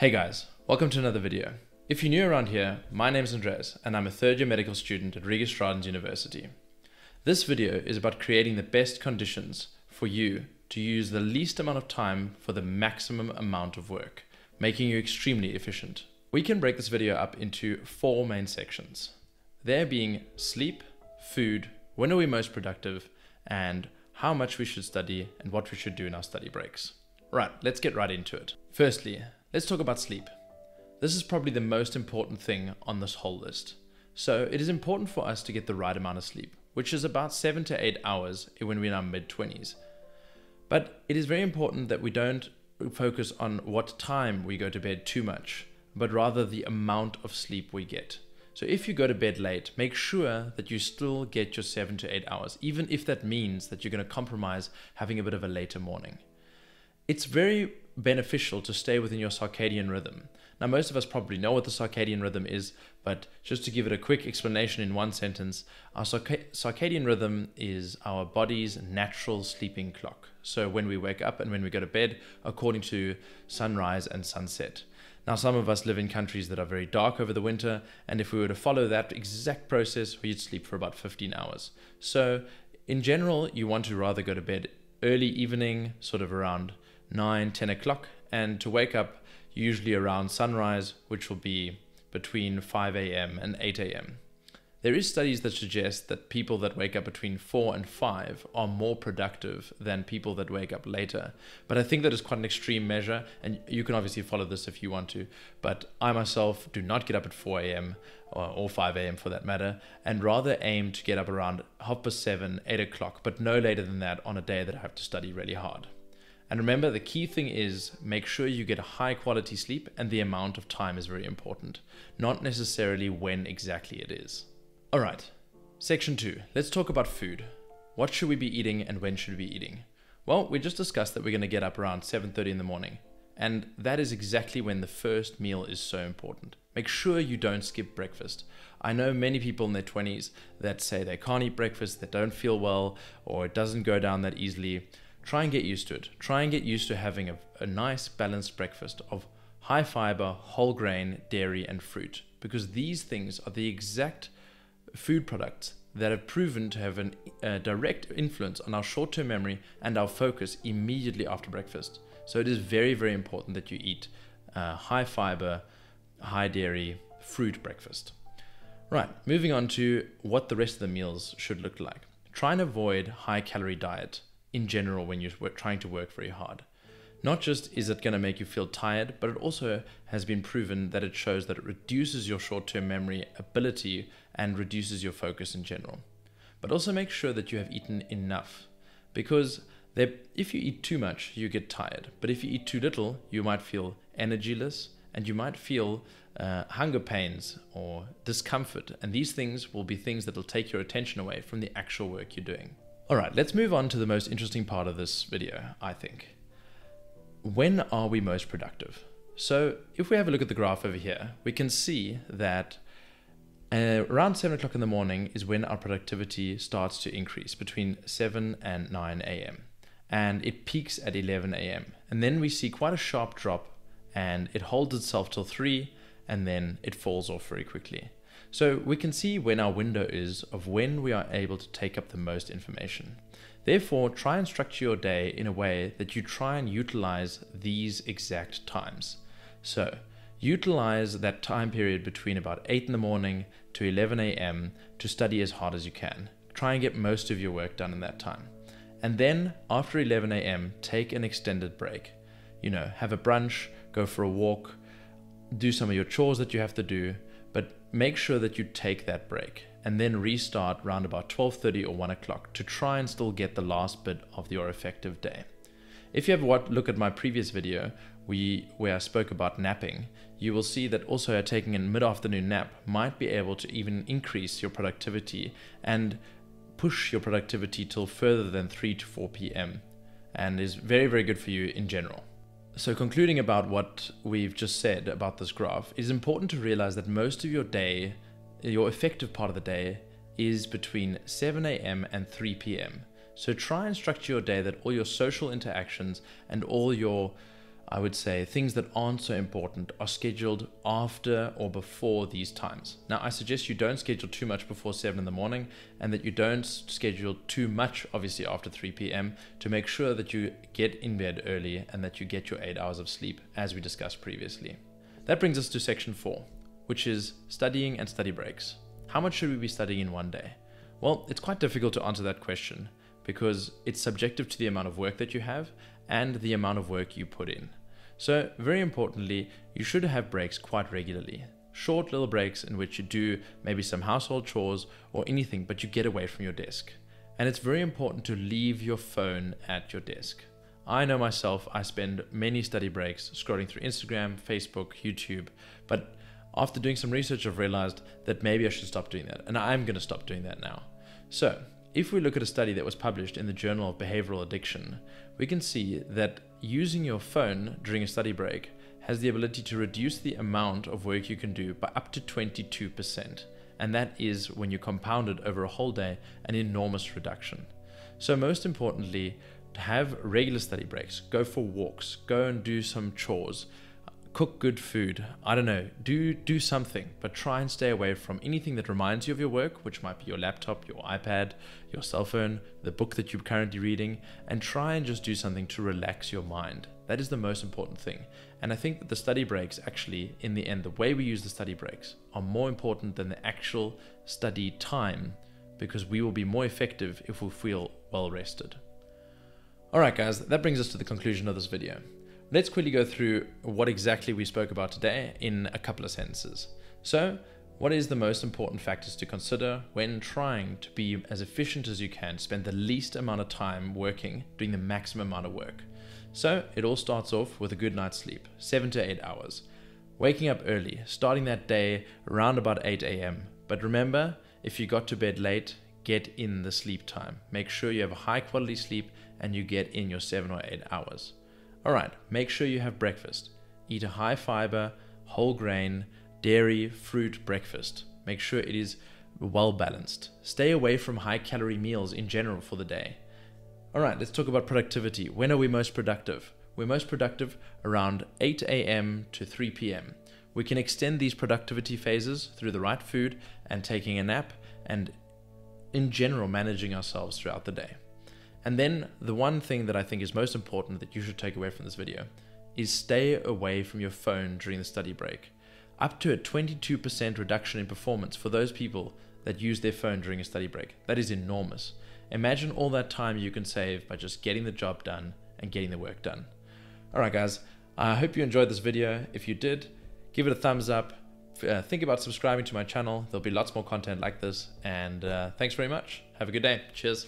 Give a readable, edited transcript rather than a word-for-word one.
Hey guys, welcome to another video. If you're new around here, my name is Andreas and I'm a third year medical student at Riga Stradens University. This video is about creating the best conditions for you to use the least amount of time for the maximum amount of work, making you extremely efficient. We can break this video up into 4 main sections. There being sleep, food, when are we most productive, and how much we should study and what we should do in our study breaks. Right, let's get right into it. Firstly, let's talk about sleep. This is probably the most important thing on this whole list. So it is important for us to get the right amount of sleep, which is about 7 to 8 hours when we're in our mid-20s. But it is very important that we don't focus on what time we go to bed too much, but rather the amount of sleep we get. So if you go to bed late, make sure that you still get your 7 to 8 hours, even if that means that you're going to compromise having a bit of a later morning. It's very beneficial to stay within your circadian rhythm. Now, most of us probably know what the circadian rhythm is, but just to give it a quick explanation in one sentence, our circadian rhythm is our body's natural sleeping clock. So when we wake up and when we go to bed, according to sunrise and sunset. Now, some of us live in countries that are very dark over the winter, and if we were to follow that exact process, we'd sleep for about 15 hours. So in general, you want to rather go to bed early evening, sort of around 9, 10 o'clock, and to wake up usually around sunrise, which will be between 5 a.m. and 8 a.m. There is studies that suggest that people that wake up between 4 and 5 are more productive than people that wake up later. But I think that is quite an extreme measure, and you can obviously follow this if you want to. But I myself do not get up at 4 a.m. or 5 a.m. for that matter, and rather aim to get up around 7:30, 8 o'clock, but no later than that on a day that I have to study really hard. And remember, the key thing is make sure you get a high quality sleep, and the amount of time is very important, not necessarily when exactly it is. All right, section 2, let's talk about food. What should we be eating and when should we be eating? Well, we just discussed that we're going to get up around 7:30 in the morning, and that is exactly when the first meal is so important. Make sure you don't skip breakfast. I know many people in their 20s that say they can't eat breakfast, they don't feel well, or it doesn't go down that easily. Try and get used to it. Try and get used to having a nice balanced breakfast of high fiber, whole grain, dairy, and fruit, because these things are the exact food products that have proven to have a direct influence on our short-term memory and our focus immediately after breakfast. So it is very, very important that you eat high fiber, high dairy, fruit breakfast. Right, moving on to what the rest of the meals should look like. Try and avoid high calorie diet in general when you're trying to work very hard. Not just is it going to make you feel tired, but it also has been proven that it shows that it reduces your short-term memory ability and reduces your focus in general. But also make sure that you have eaten enough, because if you eat too much, you get tired. But if you eat too little, you might feel energyless and you might feel hunger pains or discomfort. And these things will be things that will take your attention away from the actual work you're doing. All right, let's move on to the most interesting part of this video, I think. When are we most productive? So if we have a look at the graph over here, we can see that around 7 o'clock in the morning is when our productivity starts to increase, between 7 and 9 a.m. And it peaks at 11 a.m. And then we see quite a sharp drop, and it holds itself till 3, and then it falls off very quickly. So we can see when our window is of when we are able to take up the most information. Therefore, try and structure your day in a way that you try and utilize these exact times. So utilize that time period between about 8 in the morning to 11 a.m. to study as hard as you can. Try and get most of your work done in that time. And then after 11 a.m., take an extended break. Have a brunch, go for a walk, do some of your chores that you have to do, but make sure that you take that break and then restart around about 12:30 or 1 o'clock to try and still get the last bit of your effective day. If you have look at my previous video where I spoke about napping, you will see that also taking a mid-afternoon nap might be able to even increase your productivity and push your productivity till further than 3 to 4 p.m. and is very, very good for you in general. So concluding about what we've just said about this graph, it is important to realize that most of your day, your effective part of the day, is between 7 a.m. and 3 p.m. So try and structure your day that all your social interactions and all your I would say things that aren't so important are scheduled after or before these times. Now, I suggest you don't schedule too much before 7 in the morning, and that you don't schedule too much, obviously, after 3 p.m. to make sure that you get in bed early and that you get your 8 hours of sleep, as we discussed previously. That brings us to section 4, which is studying and study breaks. How much should we be studying in one day? Well, it's quite difficult to answer that question because it's subjective to the amount of work that you have and the amount of work you put in. So very importantly, you should have breaks quite regularly. Short little breaks in which you do maybe some household chores or anything, but you get away from your desk. And it's very important to leave your phone at your desk. I know myself, I spend many study breaks scrolling through Instagram, Facebook, YouTube, but after doing some research, I've realized that maybe I should stop doing that, and I'm going to stop doing that now. So, if we look at a study that was published in the Journal of Behavioral Addiction, we can see that using your phone during a study break has the ability to reduce the amount of work you can do by up to 22%. And that is, when you compound it over a whole day, an enormous reduction. So most importantly, to have regular study breaks, go for walks, go and do some chores, cook good food, I don't know, do something, but try and stay away from anything that reminds you of your work, which might be your laptop, your iPad, your cell phone, the book that you're currently reading, and try and just do something to relax your mind. That is the most important thing. And I think that the study breaks actually, in the end, the way we use the study breaks are more important than the actual study time, because we will be more effective if we feel well rested. Alright guys, that brings us to the conclusion of this video. Let's quickly go through what exactly we spoke about today in a couple of sentences. So, what is the most important factors to consider when trying to be as efficient as you can, spend the least amount of time working, doing the maximum amount of work? So, it all starts off with a good night's sleep, 7 to 8 hours. Waking up early, starting that day around about 8 a.m. But remember, if you got to bed late, get in the sleep time. Make sure you have a high quality sleep and you get in your 7 or 8 hours. Alright, make sure you have breakfast. Eat a high fiber, whole grain, dairy, fruit breakfast. Make sure it is well balanced. Stay away from high calorie meals in general for the day. Alright, let's talk about productivity. When are we most productive? We're most productive around 8 a.m. to 3 p.m. We can extend these productivity phases through the right food and taking a nap and in general managing ourselves throughout the day. And then the one thing that I think is most important that you should take away from this video is stay away from your phone during the study break. Up to a 22% reduction in performance for those people that use their phone during a study break. That is enormous. Imagine all that time you can save by just getting the job done and getting the work done. Alright guys, I hope you enjoyed this video. If you did, give it a thumbs up. Think about subscribing to my channel. There'll be lots more content like this. And thanks very much. Have a good day. Cheers.